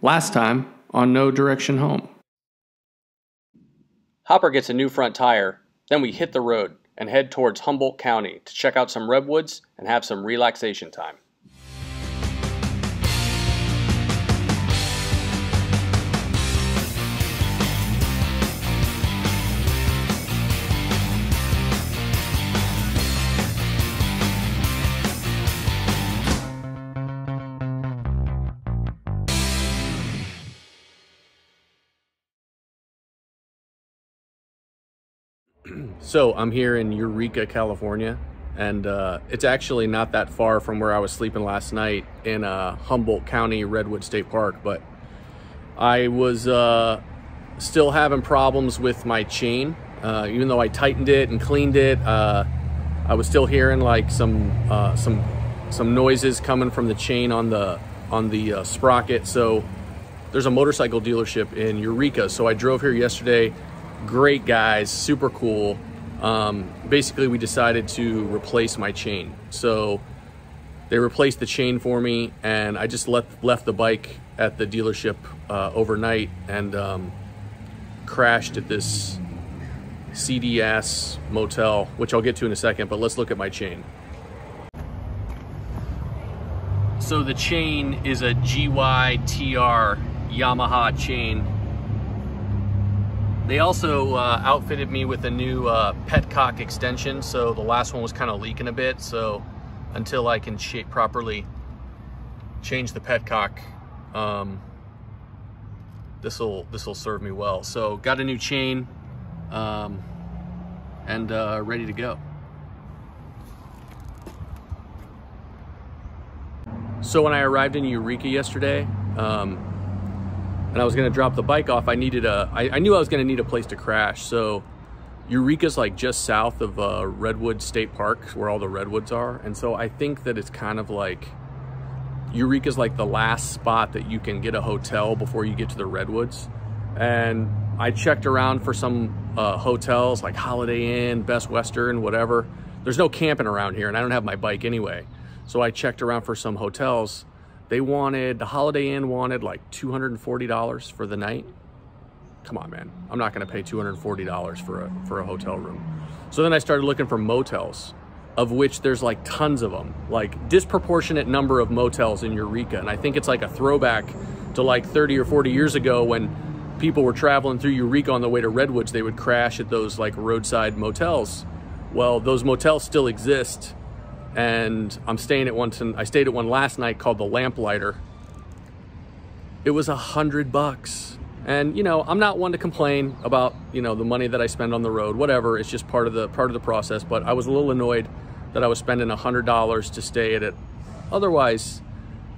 Last time on No Direction Home. Hopper gets a new front tire, then we hit the road and head towards Humboldt County to check out some redwoods and have some relaxation time. So I'm here in Eureka, California, and it's actually not that far from where I was sleeping last night in Humboldt County, Redwood State Park, but I was still having problems with my chain. Even though I tightened it and cleaned it, I was still hearing like some noises coming from the chain on the sprocket. So there's a motorcycle dealership in Eureka, so I drove here yesterday. Great guys, super cool. Basically, we decided to replace my chain. So they replaced the chain for me, and I just left the bike at the dealership overnight and crashed at this seedy-ass motel, which I'll get to in a second, but let's look at my chain. So the chain is a GYTR Yamaha chain. They also outfitted me with a new petcock extension, so the last one was kind of leaking a bit, so until I can properly change the petcock, this'll serve me well. So got a new chain and ready to go. So when I arrived in Eureka yesterday, and I was gonna drop the bike off, I knew I was gonna need a place to crash. So Eureka's like just south of Redwood State Park, where all the redwoods are. And so I think that it's kind of like, Eureka's like the last spot that you can get a hotel before you get to the redwoods. And I checked around for some hotels like Holiday Inn, Best Western, whatever. There's no camping around here, and I don't have my bike anyway. So I checked around for some hotels. The Holiday Inn wanted like $240 for the night. Come on, man. I'm not gonna pay $240 for a hotel room. So then I started looking for motels, of which there's like tons of them, like disproportionate number of motels in Eureka. And I think it's like a throwback to like 30 or 40 years ago when people were traveling through Eureka on the way to Redwoods, they would crash at those like roadside motels. Well, those motels still exist. And I stayed at one last night called the Lamplighter. It was $100. And you know, I'm not one to complain about, you know, the money that I spend on the road, whatever. It's just part of the process. But I was a little annoyed that I was spending $100 to stay at it otherwise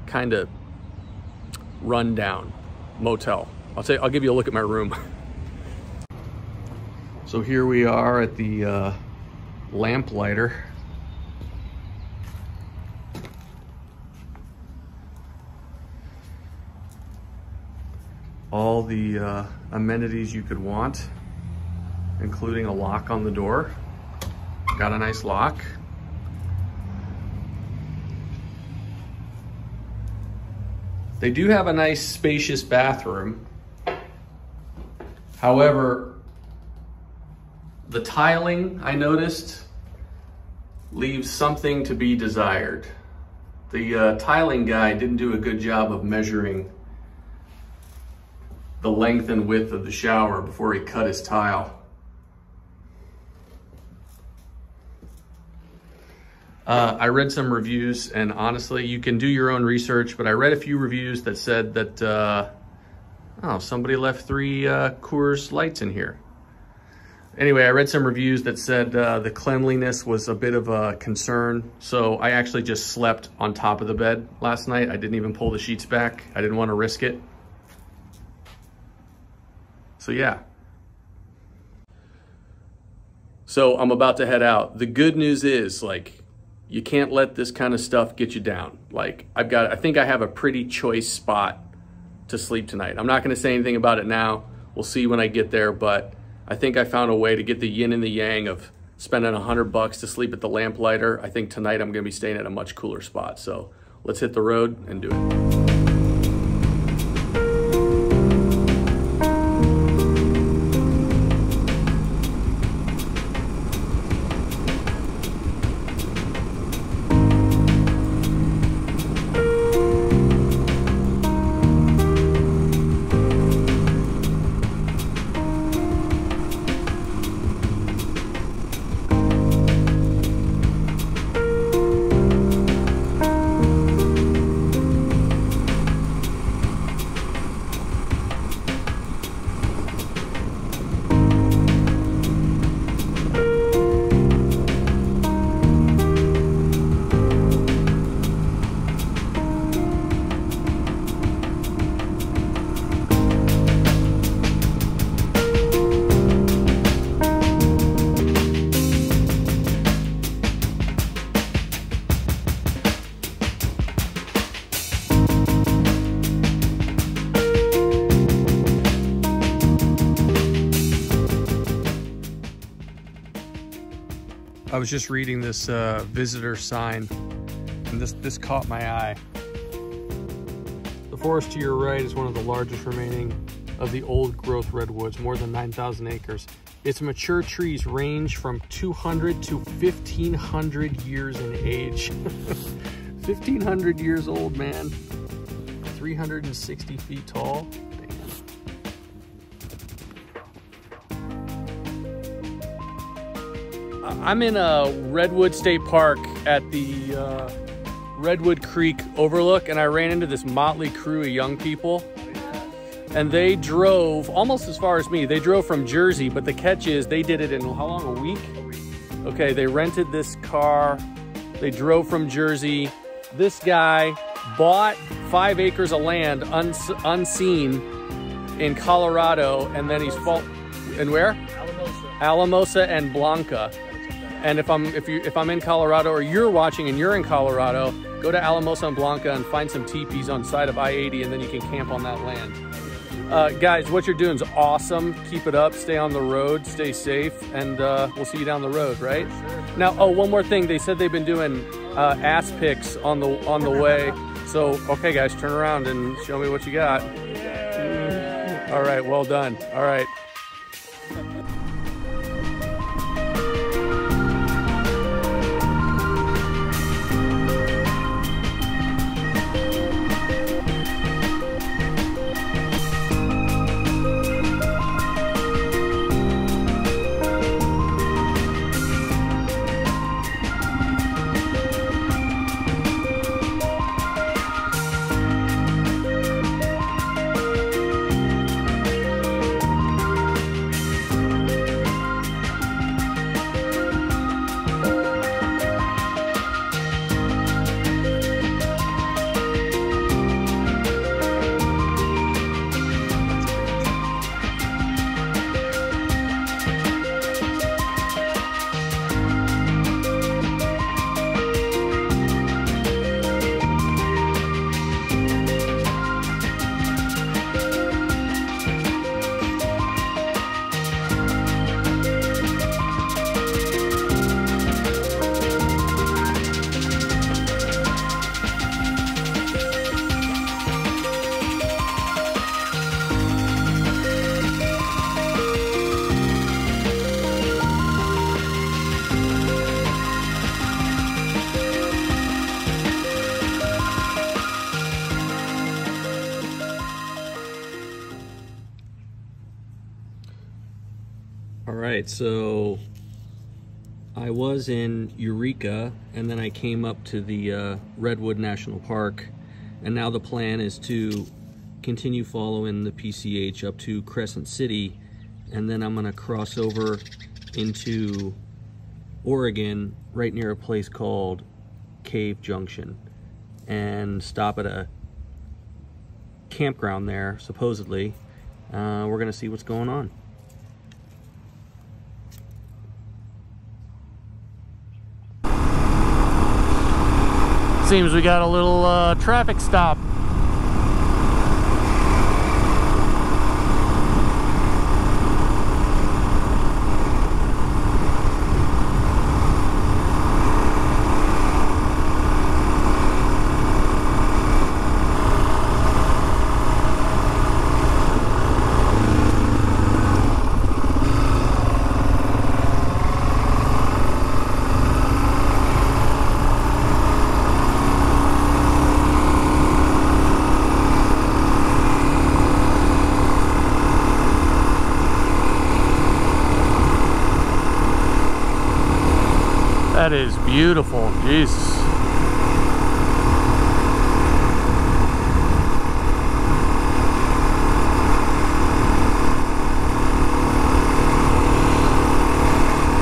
kind of run down motel. I'll give you a look at my room. So here we are at the Lamplighter. All the amenities you could want, including a lock on the door. Got a nice lock. They do have a nice spacious bathroom. However, the tiling, I noticed, leaves something to be desired. The tiling guy didn't do a good job of measuring the length and width of the shower before he cut his tile. I read some reviews, and honestly, you can do your own research, but I read a few reviews that said that, somebody left 3 Coors Lights in here. Anyway, I read some reviews that said the cleanliness was a bit of a concern, so I actually just slept on top of the bed last night. I didn't even pull the sheets back. I didn't want to risk it. So yeah. So I'm about to head out. The good news is, like, you can't let this kind of stuff get you down. Like, I think I have a pretty choice spot to sleep tonight. I'm not gonna say anything about it now. We'll see when I get there, but I think I found a way to get the yin and the yang of spending $100 to sleep at the Lamplighter. I think tonight I'm gonna be staying at a much cooler spot. So let's hit the road and do it. I was just reading this visitor sign, and this caught my eye. The forest to your right is one of the largest remaining of the old growth redwoods, more than 9,000 acres. Its mature trees range from 200 to 1,500 years in age. 1,500 years old, man. 360 feet tall. I'm in Redwood State Park at the Redwood Creek overlook, and I ran into this motley crew of young people. And they drove almost as far as me. They drove from Jersey, but the catch is they did it in how long, a week? Okay, they rented this car. They drove from Jersey. This guy bought 5 acres of land unseen in Colorado, and then he's in where? Alamosa and Blanca. And if I'm in Colorado, or you're watching and you're in Colorado, go to Alamosa and Blanca and find some teepees on the side of I-80, and then you can camp on that land. Guys, what you're doing is awesome. Keep it up. Stay on the road. Stay safe, and we'll see you down the road, right? Sure. Now, oh, one more thing. They said they've been doing ass picks on the way. So, okay, guys, turn around and show me what you got. All right, well done. All right. All right, so I was in Eureka, and then I came up to the Redwood National Park, and now the plan is to continue following the PCH up to Crescent City, and then I'm gonna cross over into Oregon, right near a place called Cave Junction, and stop at a campground there, supposedly. We're gonna see what's going on. Seems we got a little traffic stop. That is beautiful, Jesus.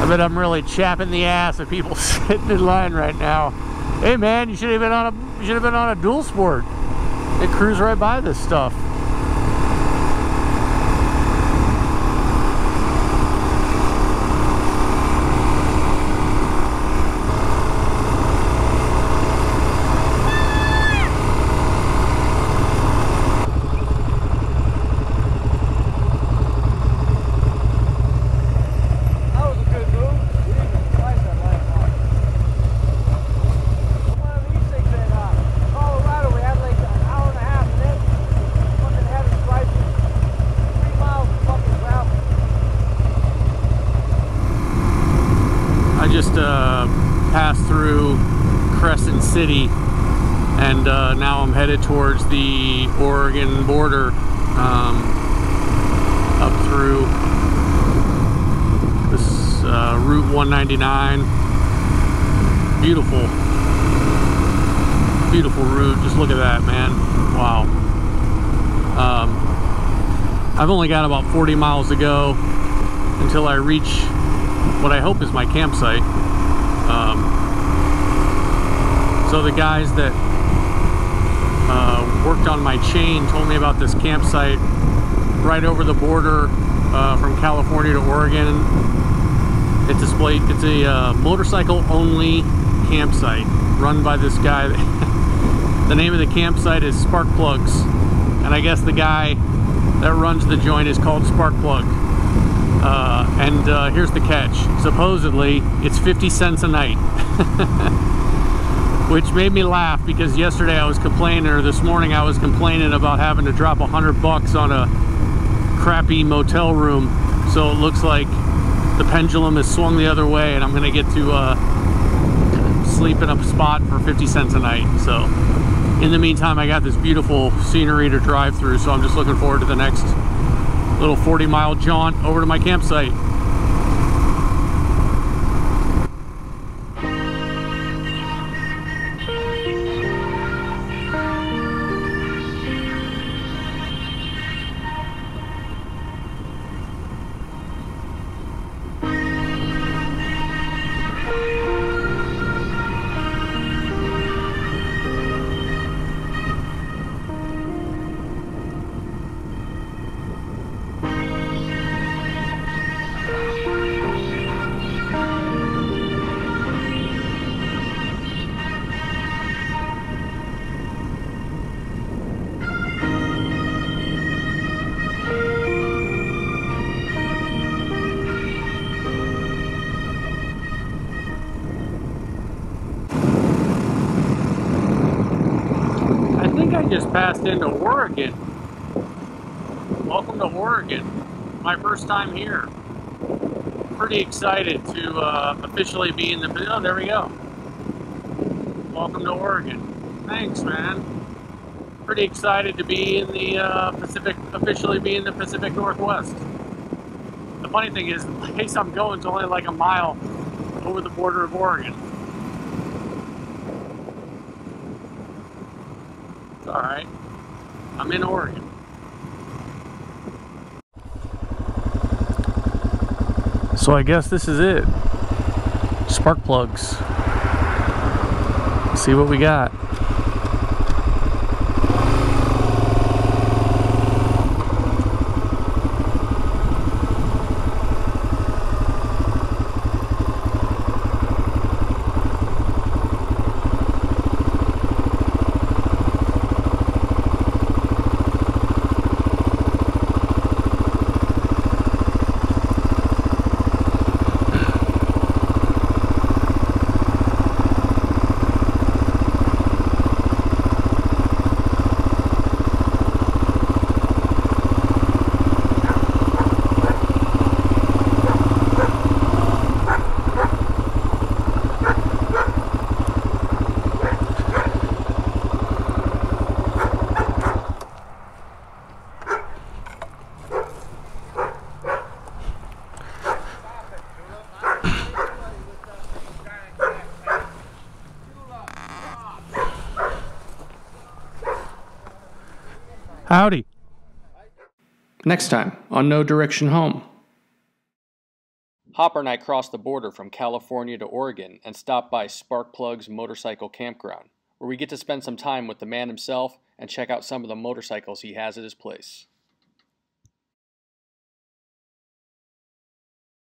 I bet I'm really chapping the ass of people sitting in line right now. Hey man, you should have been on a dual sport. It cruised right by this stuff. passed through Crescent City, and now I'm headed towards the Oregon border, up through this Route 199. Beautiful route. Just look at that, man. Wow. I've only got about 40 miles to go until I reach what I hope is my campsite. So the guys that worked on my chain told me about this campsite right over the border from California to Oregon. It's a motorcycle only campsite run by this guy. The name of the campsite is Spark Plugs, and I guess the guy that runs the joint is called Spark Plug. And here's the catch. Supposedly, it's 50 cents a night. Which made me laugh, because yesterday I was complaining, or this morning I was complaining about having to drop $100 on a crappy motel room. So it looks like the pendulum has swung the other way, and I'm gonna get to sleep in a spot for 50 cents a night. So in the meantime, I got this beautiful scenery to drive through, so I'm just looking forward to the next little 40-mile jaunt over to my campsite. I just passed into Oregon. Welcome to Oregon. My first time here. Pretty excited to officially be in the... Oh, there we go. Welcome to Oregon. Thanks, man. Pretty excited to be in the officially be in the Pacific Northwest. The funny thing is, the place I'm going is only like a mile over the border of Oregon. Alright, I'm in Oregon. So I guess this is it. Spark plugs. Let's see what we got. Howdy. Next time on No Direction Home. Hopper and I crossed the border from California to Oregon and stopped by Spark Plug's motorcycle campground, where we get to spend some time with the man himself and check out some of the motorcycles he has at his place.